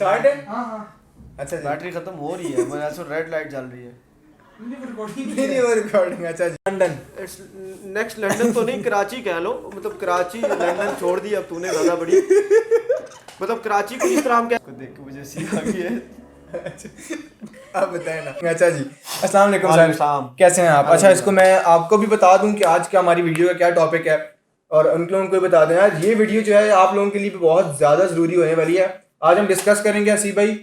Start है। हाँ हाँ अच्छा जी, बैटरी खत्म हो रही है, मेरे ऐसे रेड लाइट जल रही है। नहीं वो रिकॉर्डिंग। अच्छा जी, लंदन इट्स नेक्स्ट लंदन तो नहीं, कराची कह लो, मतलब कराची लंदन छोड़ दी अब तूने ज़्यादा बड़ी, मतलब कराची को इस तरह हम क्या देख के मुझे सी आ गई है। आप बताएं ना। अच्छा जी, अस्सलाम वालेकुम वालेकुम सर, सलाम। कैसे हैं आप? अच्छा, इसको मैं आपको भी बता दूं कि आज का हमारी वीडियो का क्या टॉपिक है, और उन लोगों को भी बता दें आज ये वीडियो जो है आप लोगों के लिए भी बहुत ज़्यादा ज़रूरी होने वाली है। आज हम डिस्कस करेंगे हसीब भाई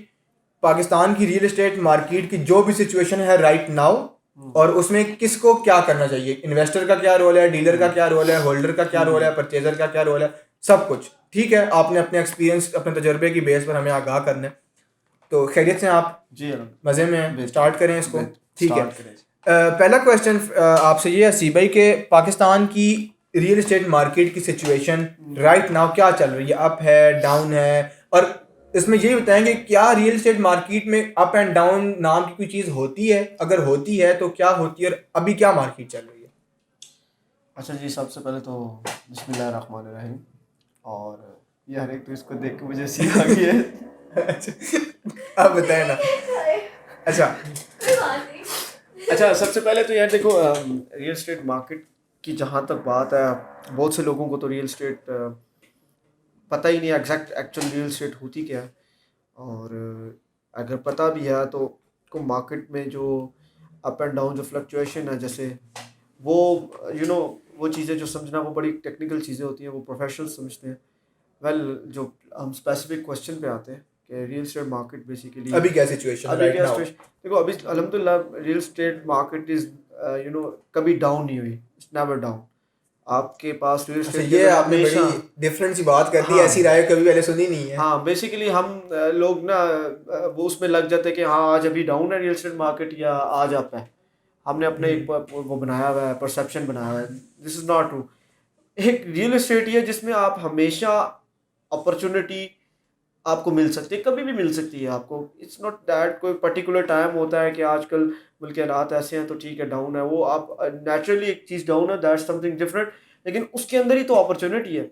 पाकिस्तान की रियल एस्टेट मार्केट की जो भी सिचुएशन है राइट नाउ, और उसमें किसको क्या करना चाहिए, इन्वेस्टर का क्या रोल है, डीलर का क्या रोल है, होल्डर का क्या रोल है, परचेजर का क्या रोल है, सब कुछ ठीक है। आपने अपने एक्सपीरियंस अपने तजर्बे की बेस पर हमें आगाह करना है। तो खैरियत से आप जी मज़े में हैं, स्टार्ट करें इसको। ठीक है, स्टार्ट करें। पहला क्वेश्चन आपसे ये है हसीब भाई के पाकिस्तान की रियल एस्टेट मार्केट की सिचुएशन राइट नाउ क्या चल रही है, अप है डाउन है, और इसमें यही बताएंगे क्या रियल एस्टेट मार्केट में अप एंड डाउन नाम की कोई चीज़ होती है, अगर होती है तो क्या होती है, और अभी क्या मार्केट चल रही है। अच्छा जी, सबसे पहले तो बिस्मिल्लाहिर्रहमानिर्रहीम, और ये हर एक तो इसको देख के मुझे सी आ गई है। अच्छा आप बताएं ना। अच्छा अच्छा, सबसे पहले तो यार देखो, रियल एस्टेट मार्केट की जहाँ तक बात है, बहुत से लोगों को तो रियल एस्टेट पता ही नहीं एक्चुअल रियल एस्टेट होती क्या है, और अगर पता भी है तो को मार्केट में जो अप एंड डाउन जो फ्लक्चुएशन है, जैसे वो वो चीज़ें जो समझना वो बड़ी टेक्निकल चीज़ें होती हैं, वो प्रोफेशनल समझते हैं। वेल जो हम स्पेसिफिक क्वेश्चन पे आते हैं कि रियल एस्टेट मार्केट बेसिकली अभी क्या सिचुएशन अभी राइट क्या नाउ। सिचुएशन, देखो अभी अल्हम्दुलिल्लाह रियल एस्टेट मार्केट इज कभी डाउन नहीं हुई, इट्स नेवर डाउन। आपके पास रियल अच्छा, एस्टेट ये आपने बड़ी डिफरेंट सी बात कर दी, हाँ, ऐसी राय कभी पहले सुनी नहीं है। हाँ बेसिकली हम लोग ना वो उसमें लग जाते हैं कि हाँ आज अभी डाउन है रियल एस्टेट मार्केट या आज अप है। हमने अपने एक वो बनाया हुआ है, परसेप्शन बनाया हुआ है, दिस इज़ नॉट ट्रू। एक रियल एस्टेट ही है जिसमें आप हमेशा अपॉर्चुनिटी आपको मिल सकती है, कभी भी मिल सकती है आपको। इट्स नॉट दैट कोई पर्टिकुलर टाइम होता है कि आजकल मुल्क के हालात ऐसे हैं तो ठीक है डाउन है, वो आप नेचुरली एक चीज़ डाउन है, दैट्स समथिंग डिफरेंट, लेकिन उसके अंदर ही तो अपॉर्चुनिटी है।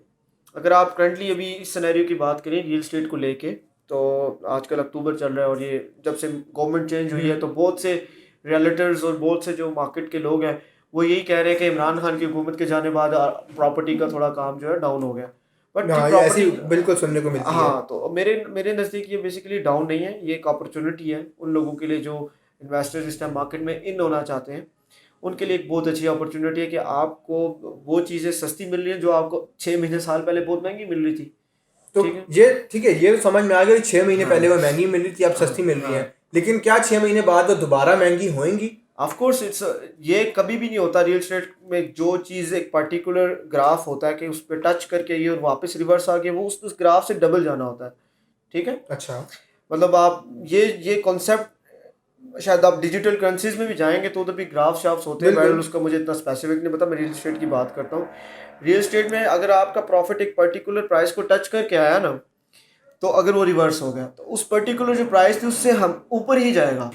अगर आप करंटली अभी इस सिनेरियो की बात करें रियल एस्टेट को लेके, तो आजकल अक्टूबर चल रहा है और ये जब से गवर्नमेंट चेंज हुई है तो बहुत से रियल्टर्स और बहुत से जो मार्केट के लोग हैं वो यही कह रहे हैं कि इमरान खान की हुकूमत के जाने बाद प्रॉपर्टी का थोड़ा काम जो है डाउन हो गया। बट हाँ, ये ऐसी बिल्कुल सुनने को मिलती है। हाँ, तो मेरे नज़दीक ये बेसिकली डाउन नहीं है, ये एक अपॉर्चुनिटी है उन लोगों के लिए जो इन्वेस्टर्स इस टाइम मार्केट में इन होना चाहते हैं। उनके लिए एक बहुत अच्छी अपॉर्चुनिटी है कि आपको वो चीज़ें सस्ती मिल रही हैं जो आपको 6 महीने साल पहले बहुत महंगी मिल रही थी। तो ठीक है, ये ठीक है, ये समझ में आ गया 6 महीने पहले वो महंगी मिल रही थी, अब सस्ती मिल रही है, लेकिन क्या 6 महीने बाद वो दोबारा महंगी होंगी? ऑफ कोर्स इट्स ये कभी भी नहीं होता रियल एस्टेट में। जो चीज़ एक पर्टिकुलर ग्राफ होता है कि उस पर टच करके ये और वापस रिवर्स आ गया, वो उस ग्राफ से डबल जाना होता है। ठीक है, अच्छा, मतलब आप ये कॉन्सेप्ट शायद आप डिजिटल करेंसीज में भी जाएंगे तो भी ग्राफ शाफ्स होते हैं, बिल्कुल। मैं उसका मुझे इतना स्पेसिफिक नहीं पता, मैं रियल एस्टेट की बात करता हूँ। रियल एस्टेट में अगर आपका प्रॉफिट एक पर्टिकुलर प्राइस को टच करके आया ना, तो अगर वो रिवर्स हो गया तो उस पर्टिकुलर जो प्राइस थी उससे हम ऊपर ही जाएगा।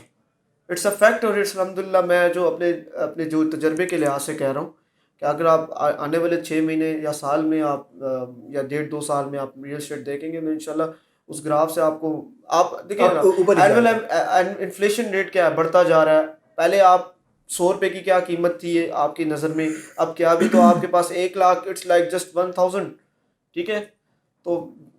इट्स अ फैक्ट, और इट्स अल्हम्दुलिल्लाह मैं जो अपने अपने जो तजर्बे के लिहाज से कह रहा हूँ कि अगर आप आने वाले 6 महीने या साल में आप या 1.5-2 साल में आप रियल एस्टेट देखेंगे तो इंशाल्लाह उस ग्राफ से आपको आप देखिए ना, ऊपर ही एनुअल जाएगा। इन्फ्लेशन रेट क्या है, बढ़ता जा रहा है। पहले आप 100 रुपये की क्या कीमत थी आपकी नज़र में, अब क्या भी तो आपके पास 1 लाख, इट्स लाइक जस्ट 1000। ठीक है, तो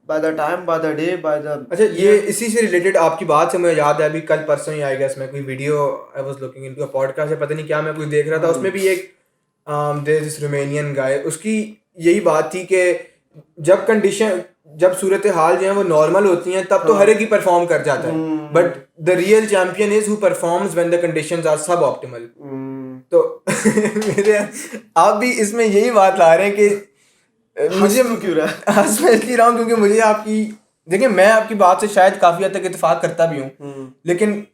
by the time by the day by the अच्छा, ये इसी से रिलेटेड आपकी बात से मुझे याद है, अभी कल परसों ही आएगा इसमें कोई video, I was looking into a podcast है, पता नहीं क्या मैं कुछ देख रहा था, उसमें भी एक देयर दिस रोमानियन गाय, उसकी यही बात थी कि जब सूरत हाल जो है वो नॉर्मल होती हैं तब तो हर एक ही परफॉर्म कर जाता है, but the real champion is who performs when the conditions are suboptimal. तो मेरे आप भी इसमें यही बात ला रहे हैं कि मुझे क्यों रहा हंस मैं इसलिए रहा हूँ क्योंकि मुझे आपकी, देखिए मैं आपकी बात से शायद काफ़ी हद तक इत्तेफाक करता भी हूँ, लेकिन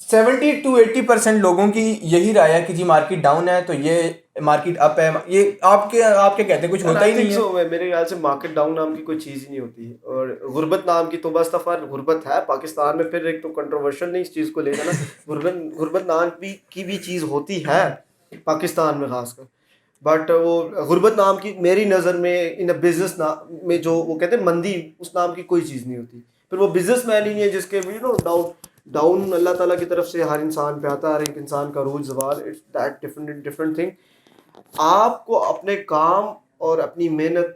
70-80% लोगों की यही राय है कि जी मार्केट डाउन है तो ये मार्केट अप है। ये आपके कहते हैं कुछ होता ही नहीं है। मेरे ख्याल से मार्केट डाउन नाम की कोई चीज़ ही नहीं होती, और गुर्बत नाम की तो बस दफ़ा गुर्बत है पाकिस्तान में, फिर एक तो कंट्रोवर्शियल नहीं इस चीज़ को लेकर ना, गुर्बत नाम की भी चीज़ होती है पाकिस्तान में खासकर, बट वो गुर्बत नाम की मेरी नज़र में इन बिजनेस में जो वो कहते हैं मंदी, उस नाम की कोई चीज़ नहीं होती। پھر وہ بزنس مین ہی نہیں ہے جس کے ڈاؤن اللہ تعالیٰ کی طرف سے ہر انسان پہ آتا ہے, ہر ایک انسان کا روز زوال, اٹس دیٹ ڈفرنٹ تھنگ. آپ کو اپنے کام اور اپنی محنت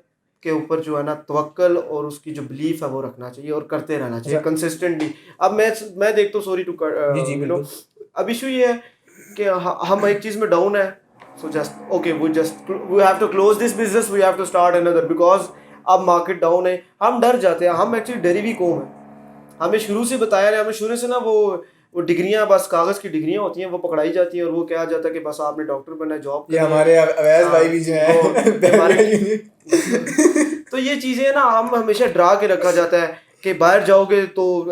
کے اوپر جو ہے نا توکل اور اس کی جو بلیف ہے وہ رکھنا چاہیے اور کرتے رہنا چاہیے کنسسٹنٹلی. اب میں دیکھتا ہوں, سوری ٹو اب ایشو یہ ہے کہ ہم ایک چیز میں ڈاؤن ہے, so just okay we have to close this business, we have to start اندر, بیکاز اب مارکیٹ ڈاؤن ہے. ہم ڈر جاتے ہیں, ہم ایکچولی ڈری ہوئی قوم ہے. ہمیں شروع سے بتایا رہے, ہمیں شروع سے نا وہ ڈگریاں, بس کاغذ کی ڈگریاں ہوتی ہیں, وہ پکڑائی جاتی ہیں اور وہ کہا جاتا ہے کہ بس آپ نے ڈاکٹر بننا ہے, جاب. یہ ہمارے اویس بھائی بھی جو ہیں تو یہ چیزیں نا ہم ہمیشہ ڈرا کے رکھا جاتا ہے کہ باہر جاؤ گے تو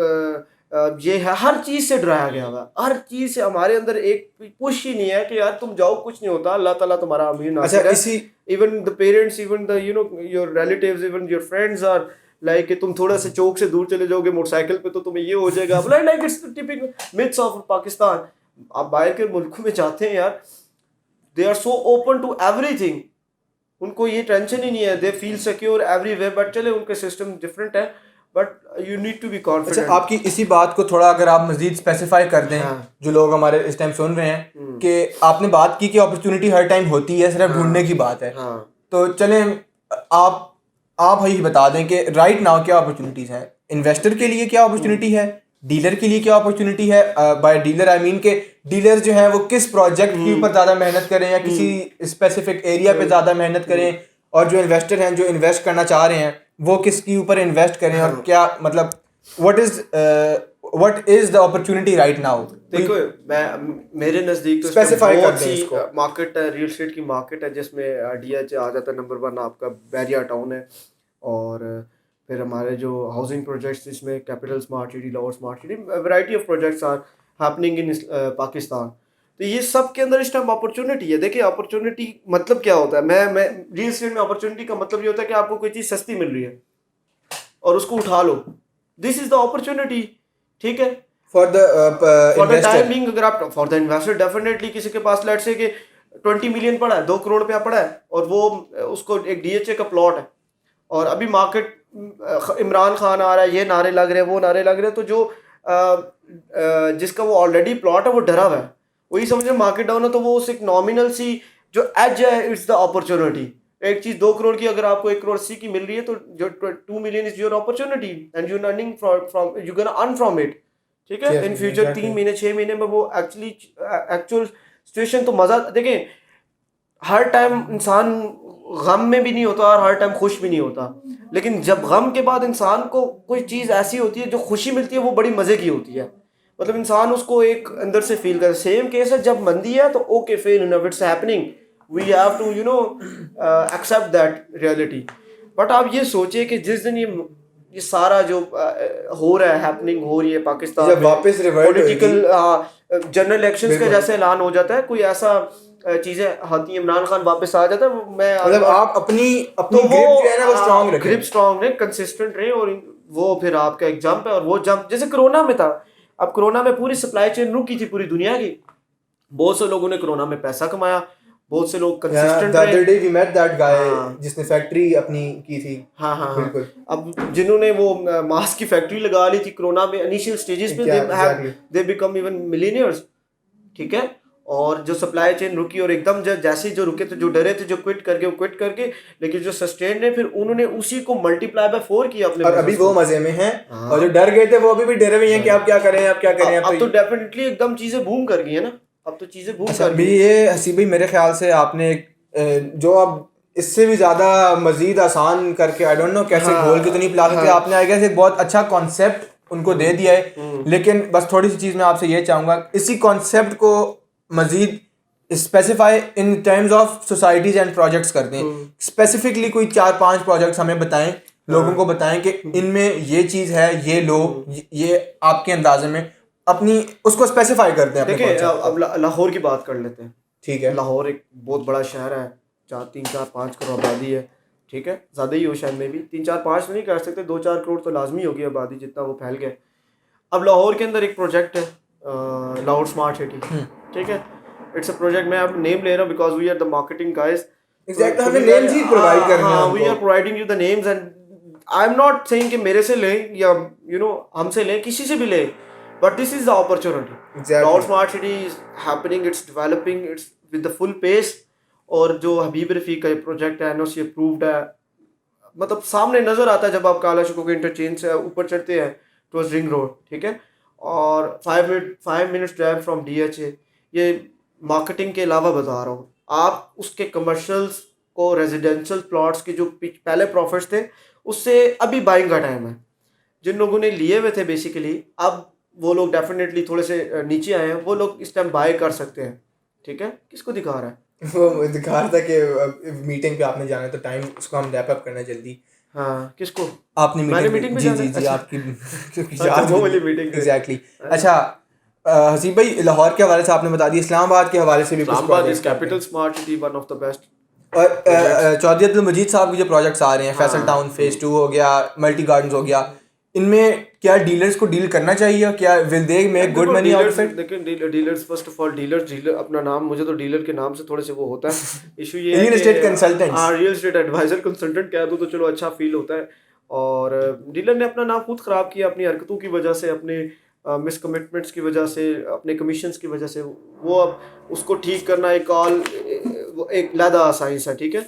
یہ ہے, ہر چیز سے ڈرایا گیا ہوا, ہر چیز سے. ہمارے اندر ایک پش ہی نہیں ہے کہ یار تم جاؤ کچھ نہیں ہوتا, اللہ تعالیٰ تمہارا امین ناصر ہے. Even the parents, even the your relatives, even your friends are like کہ تم تھوڑا سا چوک سے دور چلے جاؤ گے موٹر سائیکل پہ تو تمہیں یہ ہو جائے گا, like it's typical maths of Pakistan. آپ باہر کے ملکوں میں جاتے ہیں یار, they are so open to everything, ان کو یہ ٹینشن ہی نہیں ہے, they feel secure every way. But چلے ان کے سسٹم ڈفرینٹ ہے, but you need to be confident. آپ کی اسی بات کو تھوڑا اگر آپ مزید اسپیسیفائی کر دیں, جو لوگ ہمارے اس ٹائم سن رہے ہیں, کہ آپ نے بات کی کہ اپرچونٹی ہر ٹائم ہوتی ہے, صرف ڈھونڈنے کی بات ہے. تو چلیں آپ ہی بتا دیں کہ رائٹ ناؤ کیا اپرچونیٹیز ہیں. انویسٹر کے لیے کیا اپرچونیٹی ہے, ڈیلر کے لیے کیا اپرچونیٹی ہے. بائی ڈیلر آئی مین کہ ڈیلر جو ہیں وہ کس پروجیکٹ کے اوپر زیادہ محنت کریں یا کسی اسپیسیفک ایریا پہ زیادہ محنت کریں, اور جو انویسٹر ہیں جو انویسٹ کرنا چاہ رہے ہیں وہ کس کے اوپر انویسٹ کریں, اور کیا مطلب what is the opportunity right now. دیکھو میرے نزدیک تو بہت سی مارکیٹ ہے, ریئل اسٹیٹ کی مارکیٹ ہے, جس میں ڈی ایچ آ جاتا ہے نمبر 1, آپ کا بیریا ٹاؤن ہے, اور پھر ہمارے جو ہاؤسنگ پروجیکٹس جس میں capital smart city, Lahore smart city, variety of projects are happening in Pakistan. تو یہ سب کے اندر اس ٹائم اپرچونیٹی ہے. دیکھیں اپرچونیٹی مطلب کیا ہوتا ہے, میں ریئل اسٹیٹ میں اپرچونیٹی کا مطلب یہ ہوتا ہے کہ آپ کو کوئی چیز سستی مل رہی ہے اور اس کو اٹھا لو, دس از دا اپرچونیٹی. ٹھیک ہے, فار دا ٹائم بینگ, اگر آپ فار دا انویسٹر ڈیفینیٹلی کسی کے پاس لیٹ سے کہ 20 ملین پڑا ہے, 2 کروڑ روپیہ پڑا ہے, اور وہ اس کو ایک ڈی ایچ اے کا پلاٹ ہے, اور ابھی مارکیٹ عمران خان آ رہا ہے, یہ نعرے لگ رہے ہیں, وہ نعرے لگ رہے ہیں, تو جو جس کا وہ آلریڈی پلاٹ ہے وہ ڈرا ہوا ہے, وہی سمجھے مارکیٹ ڈاؤن ہے, تو وہ اس ایک نامینل سی جو ایج ہے, اٹس دا اپرچونیٹی. ایک چیز 2 کروڑ کی اگر آپ کو 1 کروڑ 80 کی مل رہی ہے, تو جو 2 million is your opportunity and you earning from you gonna earn from it. ٹھیک ہے, ان فیوچر 3 مہینے 6 مہینے میں وہ ایکچوئل سچویشن. تو مزہ دیکھیں, ہر ٹائم انسان غم میں بھی نہیں ہوتا اور ہر ٹائم خوش بھی نہیں ہوتا, لیکن جب غم کے بعد انسان کو کوئی چیز ایسی ہوتی ہے جو خوشی ملتی ہے, وہ بڑی مزے کی ہوتی ہے. مطلب انسان اس کو ایک اندر سے فیل کرتا ہے. سیم کیس ہے جب مندی ہے تو okay fine enough it's happening, we have to accept that reality. But آپ یہ سوچیں کہ جس دن یہ سارا جو ہو رہا ہے, ہیپننگ ہو رہی ہے پاکستان میں, واپس پولیٹیکل جنرل الیکشنز کا جیسے اعلان ہو جاتا ہے, کوئی ایسا چیزیں ہوتی ہیں, عمران خان واپس آ جاتا ہے, میں مطلب آپ اپنی گرپ اسٹرانگ رہیں, کنسسٹنٹ رہیں, اور وہ پھر آپ کا ایک جمپ ہے. اور وہ جمپ جیسے کرونا میں تھا, اب کرونا میں پوری سپلائی چین رکی تھی پوری دنیا کی, بہت سے لوگوں نے کرونا میں پیسہ کمایا, بہت سے لوگ کنسسٹنٹ رہے, جس نے فیکٹری اپنی کی تھی. ہاں بالکل. اب جنہوں نے وہ ماسک کی فیکٹری لگا لی تھی کرونا میں انیشیل سٹیجز پہ, دے بیکم ایون ملینئرز. ٹھیک ہے, اور جو سپلائی چین رکی, اور ایک دم جیسے جو رکے تھے, جو ڈرے تھے, جو کوئٹ کر کے وہ کوئٹ کر کے, لیکن جو سسٹین نے پھر انہوں نے اسی کو ملٹی پلائی بائی 4 کیا اپنے, اور ابھی وہ مزے میں ہیں, اور جو ڈر گئے تھے وہ ابھی بھی ڈرے ہوئے ہیں کہ آپ کیا کریں, آپ کیا کریں. اب تو ڈیفینیٹلی ایک دم چیزیں بوم کر گئی ہیں نا, اب تو چیزیں بوم کر گئی. یہ حسیب بھائی میرے خیال سے آپ نے جو اب اس سے بھی زیادہ مزید آسان کر کے, آئی ڈونٹ نو کیسے گھول کے تو نہیں پلا سکتے, آپ نے آئی گیس ایک بہت اچھا کانسیپٹ ان کو دے دیا ہے. لیکن بس تھوڑی سی چیز میں آپ سے یہ چاہوں گا, اسی کانسیپٹ کو مزید specify in terms of societies and projects کر دیں. اسپیسیفکلی کوئی 4-5 پروجیکٹس ہمیں بتائیں, لوگوں کو بتائیں کہ ان میں یہ چیز ہے, یہ لو, یہ آپ کے اندازے میں اپنی اس کو اسپیسیفائی کرتے ہیں. دیکھیں اب لاہور کی بات کر لیتے ہیں. ٹھیک ہے, لاہور ایک بہت بڑا شہر ہے, 3-4-5 کروڑ آبادی ہے. ٹھیک ہے, زیادہ ہی ہو شاید میں بھی 3-4-5 نہیں کر سکتے, 2-4 کروڑ تو لازمی ہوگی آبادی جتنا وہ پھیل گیا. اب لاہور کے اندر ایک پروجیکٹ ہے لاہور اسمارٹ سٹی. ٹھیک ہے, اٹس اے پروجیکٹ, میں اب نیم لے رہا ہوں because we are the marketing guys. Exactly ہمیں نیمز ہی پرووائڈ کرنے ہیں, we are providing you the names, and I am not saying कि मेरे से लें या हमसे लें, किसी से भी लें, but this is the opportunity. Cloud smart city is happening, it's developing, it's with the full pace. और जो हबीब रफ़ीक का प्रोजेक्ट है NOC अप्रूव्ड है, मतलब सामने नज़र आता है जब आप काला शुको के इंटरचेंज से ऊपर चढ़ते हैं टुवर्ड्स रिंग रोड, ठीक है, और 5 मिनट्स ड्राइव फ्रॉम DHA. ये मार्केटिंग के अलावा बता रहा हूँ, आप उसके कमर्शियल्स को, रेजिडेंशियल प्लॉट्स के जो पहले प्रॉफिट्स थे उससे अभी बाइंग का टाइम है. जिन लोगों ने लिए हुए थे बेसिकली, अब वो लोग डेफिनेटली थोड़े से नीचे आए हैं, वो लोग इस टाइम बाय कर सकते हैं. ठीक है, किसको दिखा रहा है? वो दिखा रहा था कि मीटिंग पे आपने जाना है तो टाइम उसको हम रैप अप करना जल्दी. हाँ, किसको? आपने मीटिंग पे जी जाना जी है? जी अच्छा. आपकी वो वाली मीटिंग. एग्जैक्टली. अच्छा हसीब भाई, लाहौर के हवाले से आपने बता दिया, इस्लामाबाद के हवाले से भी कुछ इस्लामाबाद इज projects हैं. Capital smart city, one of the best. और चौधरी अब्दुल मजीद साहब के जो प्रोजेक्ट्स आ रहे हैं, फैसल टाउन फेज 2 हो गया, मल्टी गार्डन्स हो गया, इनमें क्या डीलर्स को डील करना चाहिए? क्या will they make good money out of it? देखिए dealers, first of all dealer अपना नाम, मुझे तो डीलर के नाम से थोड़े से वो होता है इशू. ये रियल एस्टेट कंसल्टेंट, हाँ, रियल एस्टेट एडवाइजर कंसल्टेंट कह दूँ तो चलो अच्छा फील होता है. और डीलर ने अपना नाम खुद ख़राब किया अपनी हरकतों की वजह से, अपने मिस कमिटमेंट्स की वजह से, अपने कमीशंस की वजह से. वो अब उसको ठीक करना एक लदा साइंस है, ठीक है.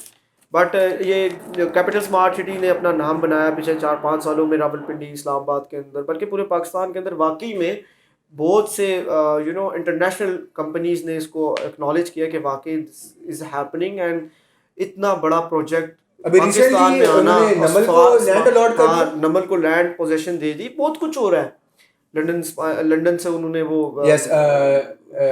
बट ये कैपिटल स्मार्ट सिटी ने अपना नाम बनाया पिछले 4-5 सालों में रावलपिंडी, इस्लामाबाद के अंदर, बल्कि पूरे पाकिस्तान के अंदर. वाकई में बहुत से इंटरनेशनल कंपनीज ने इसको एक्नॉलेज किया कि वाकई इज हैपनिंग. एंड इतना बड़ा प्रोजेक्ट अभी पाकिस्तान में आना, नमल को लैंड अलॉट कर दिया. नमल को लैंड पोजीशन दे दी. बहुत कुछ हो रहा है. लंदन से उन्होंने वो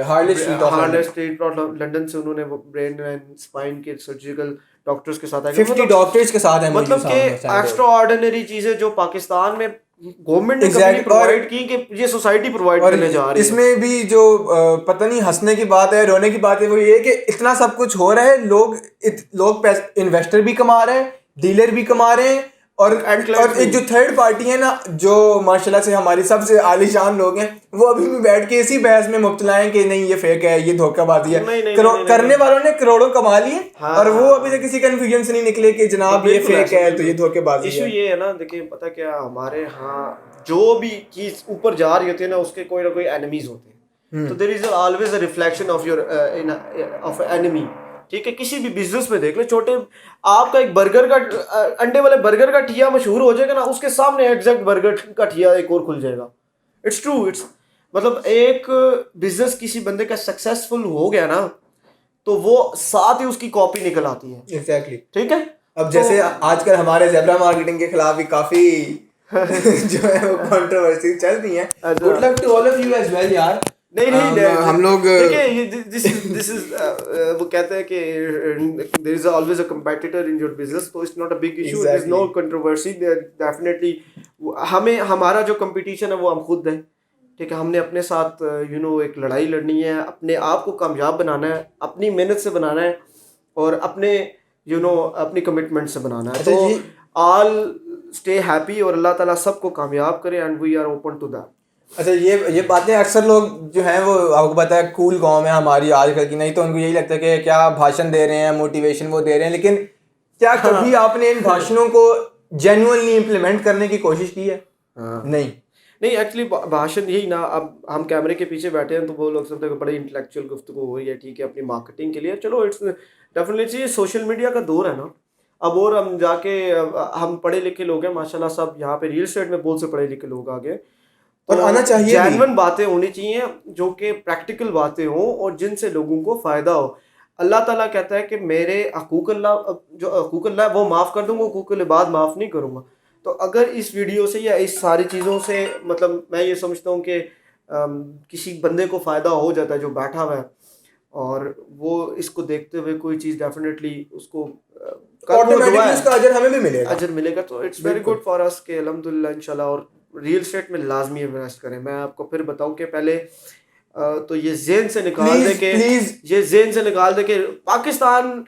हार्ले स्ट्रीट लंदन से उन्होंने वो ब्रेन एंड स्पाइन के सर्जिकल डॉक्टर्स के साथ 50 डॉक्टर्स के साथ है, मतलब कि एक्स्ट्रा ऑर्डिनरी चीजें जो पाकिस्तान में गवर्नमेंट ने प्रोवाइड की कि ये सोसाइटी प्रोवाइड करने जा रही है. इसमें भी जो पता नहीं हंसने की बात है, रोने की बात है, वो ये कि इतना सब कुछ हो रहा है, लोग इन्वेस्टर भी कमा रहे हैं, डीलर भी कमा रहे हैं, और एक जो थर्ड पार्टी है ना, जो माशाल्लाह से हमारी सबसे आलीशान लोग हैं, वो अभी भी बैठ के इसी बहस में मुब्तला हैं कि नहीं ये फेक है, ये धोखाबाजी है. करने वालों ने करोड़ों कमा लिए. हाँ, और वो अभी तक किसी कंफ्यूजन से नहीं निकले कि जनाब ये फेक है तो ये धोखेबाजी है. इशू ये है ना, देखिए पता क्या, हमारे यहाँ जो भी चीज ऊपर जा रही होती है ना, उसके कोई ना कोई एनिमीज होते हैं. तो there is always a reflection of your of enemy. ठीक है, किसी भी बिजनेस में देख लो, छोटे आपका एक बर्गर का अंडे वाले बर्गर का ठिया मशहूर हो जाएगा ना, उसके सामने एग्जैक्ट बर्गर का ठिया एक और खुल जाएगा. It's true. इट्स मतलब एक बिजनेस किसी बंदे का सक्सेसफुल हो गया ना, तो वो साथ ही उसकी कॉपी निकल आती है. एग्जैक्टली. ठीक है. अब जैसे आजकल हमारे ज़ेब्रा मार्केटिंग के खिलाफ भी काफी जो है वो कंट्रोवर्सी चल रही है. Good luck to all of you as well यार. नहीं हम लोग देखिए, दिस इज वो कहते हैं कि there is always a competitor in your business, तो it's not a big issue, there is no controversy. Definitely हमें हमारा जो कंपटीशन है वो हम खुद हैं. ठीक है, हमने अपने साथ एक लड़ाई लड़नी है, अपने आप को कामयाब बनाना है, अपनी मेहनत से बनाना है, और अपने अपनी कमिटमेंट से बनाना है. तो ऑल स्टे हैप्पी और अल्लाह ताला सबको कामयाब करे, and we are open to that. अच्छा, ये बातें अक्सर लोग जो हैं वो आपको पता है कूल कौम है हमारी आजकल की, नहीं तो उनको यही लगता है कि क्या भाषण दे रहे हैं, मोटिवेशन वो दे रहे हैं. लेकिन क्या कभी आपने इन भाषणों को जेन्युइनली इम्प्लीमेंट करने की कोशिश की है? नहीं एक्चुअली भाषण यही ना, अब हम कैमरे के पीछे बैठे हैं तो वो लोग समझते हैं बड़े इंटेलेक्चुअल गुफ्तगू हो रही है, ठीक है, अपनी मार्केटिंग के लिए, चलो इट्स डेफिनेटली सोशल मीडिया का दौर है ना अब. और हम जाके हम पढ़े लिखे लोग हैं माशाल्लाह, सब यहाँ पे रियल एस्टेट में बहुत से पढ़े लिखे लोग आ गए, और आना चाहिए. जेन्युइन बातें होनी चाहिए जो कि प्रैक्टिकल बातें हों और जिनसे लोगों को फ़ायदा हो. अल्लाह ताला कहता है कि मेरे हकूक़ अल्लाह वो माफ़ कर दूँगा, हकूक़ इबाद माफ़ नहीं करूँगा. तो अगर इस वीडियो से या इस सारी चीज़ों से, मतलब मैं ये समझता हूँ कि किसी बंदे को फ़ायदा हो जाता है जो बैठा हुआ है, और वो इसको देखते हुए कोई चीज़ डेफिनेटली उसको उसका अजर हमें भी मिलेगा. तो it's very good for us के अल्हम्दुलिल्लाह इंशाल्लाह. और रियल एस्टेट में लाजमी इन्वेस्ट करें. मैं आपको फिर बताऊं कि पहले तो ये ज़हन से निकाल दे के पाकिस्तान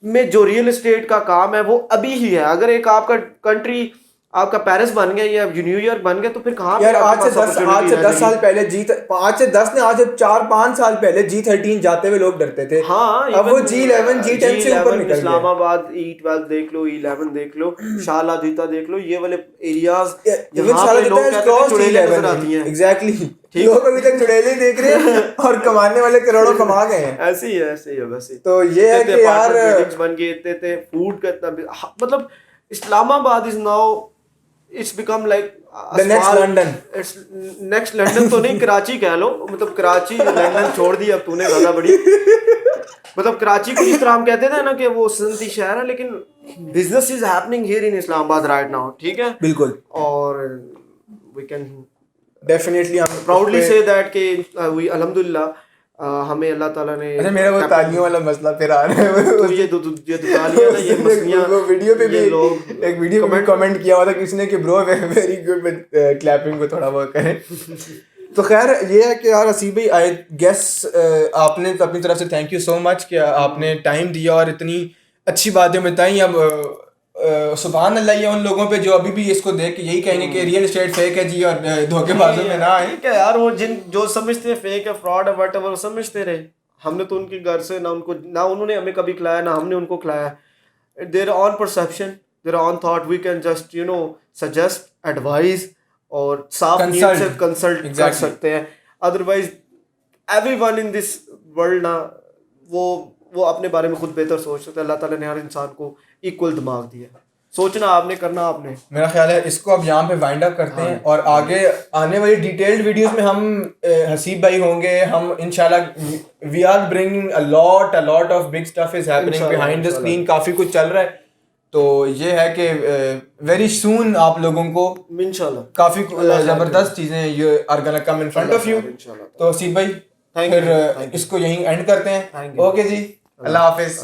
में जो रियल एस्टेट का काम है वो अभी ही है. अगर एक आपका कंट्री آپ کا پیرس بن گیا یا نیو یارک بن گیا تو پھر کہاں یار آج سے 10 سال پہلے آج سے 10 نے آج 4-5 سال پہلے G13 جاتے ہوئے لوگ ڈرتے تھے. ہاں اب وہ G11 G10 سے اوپر نکل گئے. اسلام آباد E12 دیکھ لو, E11 دیکھ لو, شالا دیتا دیکھ لو, یہ والے ایریاز یہاں پہ لوگ کہتے ہیں چڑیلیں نظر آتی ہیں. ایگزیکٹلی, لوگ ابھی تک چڑیلیں دیکھ رہے ہیں اور کمانے والے کروڑوں کما گئے ہیں. ایسے ہی ہے ویسے. تو یہ ہے کہ یار بن گئے اتنے تھے, فوڈ کا اتنا مطلب Islamabad is now it's become like next London تو نہیں, کراچی کہہ لو. مطلب کراچی لنڈن چھوڑ دی اب تو نے زیادہ بڑی. مطلب کراچی کو اس طرح ہم کہتے تھے نا کہ وہ صنعتی شہر ہے, لیکن business is happening here in Islamabad right now. ٹھیک ہے بالکل. اور we can definitely proudly say that کہ الحمدللہ ہمیں اللہ تعالیٰ نے. اچھا میرا وہ تالیوں والا مسئلہ پھر آ رہا ہے, یہ تالیاں نا یہ مسئلیاں. ویڈیو پہ بھی ایک ویڈیو میں کمنٹ کیا ہوا تھا کسی نے کہ برو ویری گڈ ود کلیپنگ کو تھوڑا بہت کریں. تو خیر یہ ہے کہ یار حسیب بھائی آئی گیس آپ نے اپنی طرف سے تھینک یو سو مچ کہ آپ نے ٹائم دیا اور اتنی اچھی باتیں بتائیں. اب سبحان اللہ یہ ان لوگوں پہ جو ابھی بھی اس کو دیکھ کے یہی کہیں گے کہ ریئل اسٹیٹ فیک ہے جی, اور دھوکے بازوں میں نہ آئیں. کیا یار وہ جو سمجھتے ہیں فیک ہے, فراڈ ہے, واٹ ایور سمجھتے رہے. ہم نے تو ان کے گھر سے نہ ان کو, نہ انہوں نے ہمیں کبھی کھلایا نہ ہم نے ان کو کھلایا. Their own perception, their own thought, we can just suggest, advise اور صاف نیت سے کنسلٹ کر سکتے ہیں. Otherwise everyone in this world نا وہ اپنے بارے میں خود بہتر سوچ سکتا ہے. اللہ تعالیٰ نے ہر انسان کو ایکول دماغ دیا, سوچنا آپ نے, کرنا آپ نے. میرا خیال ہے اس کو اب یہاں پہ وائنڈ اپ کرتے ہیں, اور آگے آنے والی ڈیٹیلڈ ویڈیوز میں ہم حسیب بھائی ہوں گے. ہم انشاءاللہ we are bringing a lot of big stuff is happening behind the screen. کافی کچھ چل رہا ہے. تو یہ ہے کہ ویری سون آپ لوگوں کو انشاءاللہ کافی زبردست چیزیں یہ are gonna come in front of you. تو حسیب بھائی پھر اس کو یہیں اینڈ کرتے ہیں. اوکے جی, اللہ حافظ.